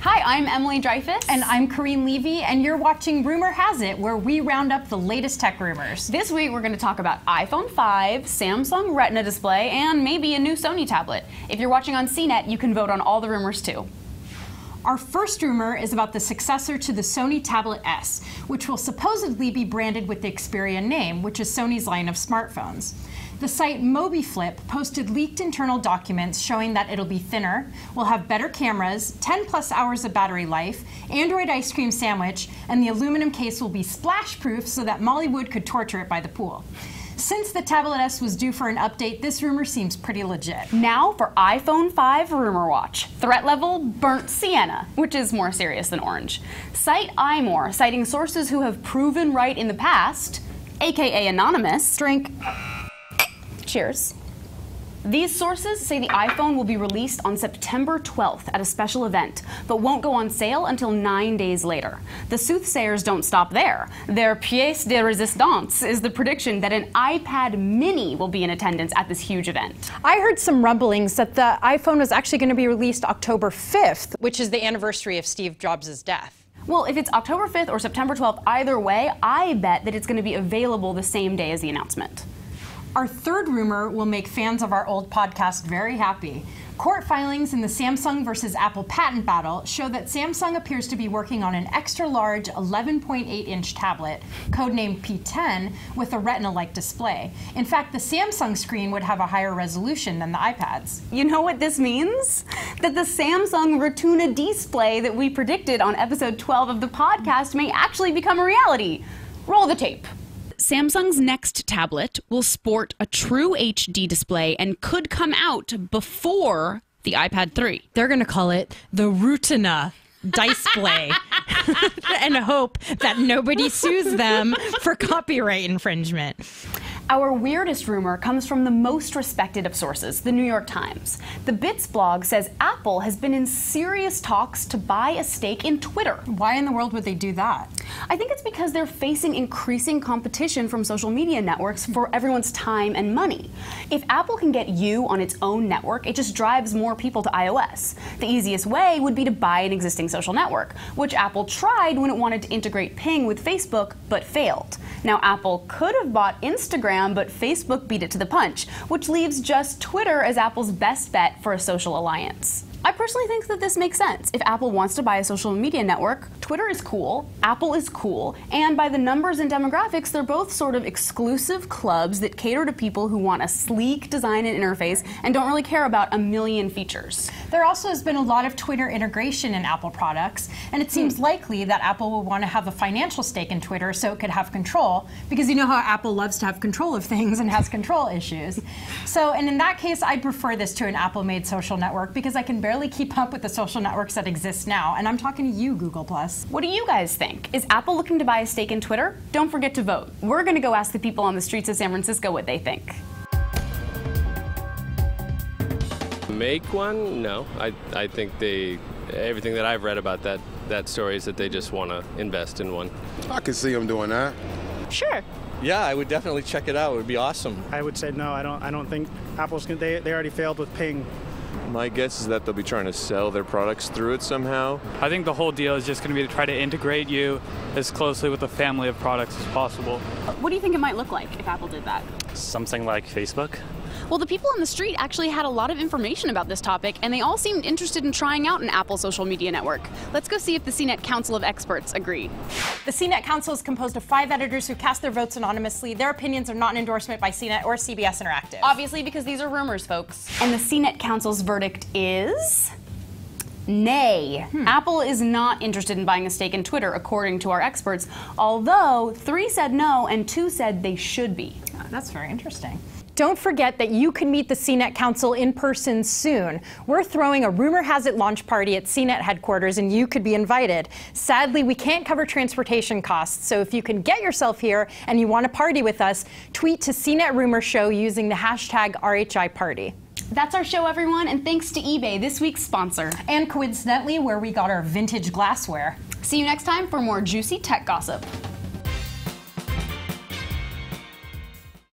Hi, I'm Emily Dreyfus. And I'm Corrine Levy, and you're watching Rumor Has It, where we round up the latest tech rumors. This week we're going to talk about iPhone 5, Samsung Retina display, and maybe a new Sony tablet. If you're watching on CNET, you can vote on all the rumors too. Our first rumor is about the successor to the Sony Tablet S, which will supposedly be branded with the Xperia name, which is Sony's line of smartphones. The site MobiFlip posted leaked internal documents showing that it'll be thinner, will have better cameras, 10+ hours of battery life, Android ice cream sandwich, and the aluminum case will be splash-proof so that Molly Wood could torture it by the pool. Since the Tablet S was due for an update, this rumor seems pretty legit. Now for iPhone 5 Rumor Watch. Threat level, burnt sienna, which is more serious than orange. Site iMore, citing sources who have proven right in the past, aka anonymous. Drink. Cheers. These sources say the iPhone will be released on September 12th at a special event, but won't go on sale until 9 days later. The soothsayers don't stop there. Their pièce de résistance is the prediction that an iPad mini will be in attendance at this huge event. I heard some rumblings that the iPhone was actually going to be released October 5th, which is the anniversary of Steve Jobs' death. Well, if it's October 5th or September 12th, either way, I bet that it's going to be available the same day as the announcement. Our third rumor will make fans of our old podcast very happy. Court filings in the Samsung versus Apple patent battle show that Samsung appears to be working on an extra-large 11.8-inch tablet, codenamed P10, with a Retina-like display. In fact, the Samsung screen would have a higher resolution than the iPads. You know what this means? That the Samsung Retina display that we predicted on episode 12 of the podcast may actually become a reality. Roll the tape. Samsung's next tablet will sport a true HD display and could come out before the iPad 3. They're going to call it the Retina display and hope that nobody sues them for copyright infringement. Our weirdest rumor comes from the most respected of sources, the New York Times. The Bits blog says Apple has been in serious talks to buy a stake in Twitter. Why in the world would they do that? I think it's because they're facing increasing competition from social media networks for everyone's time and money. If Apple can get you on its own network, it just drives more people to iOS. The easiest way would be to buy an existing social network, which Apple tried when it wanted to integrate Ping with Facebook, but failed. Now, Apple could have bought Instagram, but Facebook beat it to the punch, which leaves just Twitter as Apple's best bet for a social alliance. I personally think that this makes sense. If Apple wants to buy a social media network, Twitter is cool, Apple is cool, and by the numbers and demographics, they're both sort of exclusive clubs that cater to people who want a sleek design and interface and don't really care about a million features. There also has been a lot of Twitter integration in Apple products, and it seems likely that Apple will want to have a financial stake in Twitter so it could have control, because you know how Apple loves to have control of things and has control issues. So, and in that case, I'd prefer this to an Apple-made social network because I can barely keep up with the social networks that exist now, and I'm talking to you, Google+. What do you guys think? Is Apple looking to buy a stake in Twitter? Don't forget to vote. We're going to go ask the people on the streets of San Francisco what they think. Make one? No. I think everything that I've read about that story is that they just want to invest in one. I could see them doing that. Sure. Yeah, I would definitely check it out. It would be awesome. I would say no. I don't think Apple's going to. They already failed with Ping. My guess is that they'll be trying to sell their products through it somehow. I think the whole deal is just going to be to try to integrate you as closely with a family of products as possible. What do you think it might look like if Apple did that? Something like Facebook. Well, the people on the street actually had a lot of information about this topic, and they all seemed interested in trying out an Apple social media network. Let's go see if the CNET Council of Experts agree. The CNET Council is composed of 5 editors who cast their votes anonymously. Their opinions are not an endorsement by CNET or CBS Interactive. Obviously, because these are rumors, folks. And the CNET Council's verdict is nay. Apple is not interested in buying a stake in Twitter, according to our experts, although 3 said no and 2 said they should be. That's very interesting. Don't forget that you can meet the CNET Council in person soon. We're throwing a Rumor Has It launch party at CNET headquarters, and you could be invited. Sadly, we can't cover transportation costs, so if you can get yourself here and you want to party with us, tweet to CNET Rumor Show using the hashtag RHIParty. That's our show, everyone, and thanks to eBay, this week's sponsor. And coincidentally, where we got our vintage glassware. See you next time for more juicy tech gossip.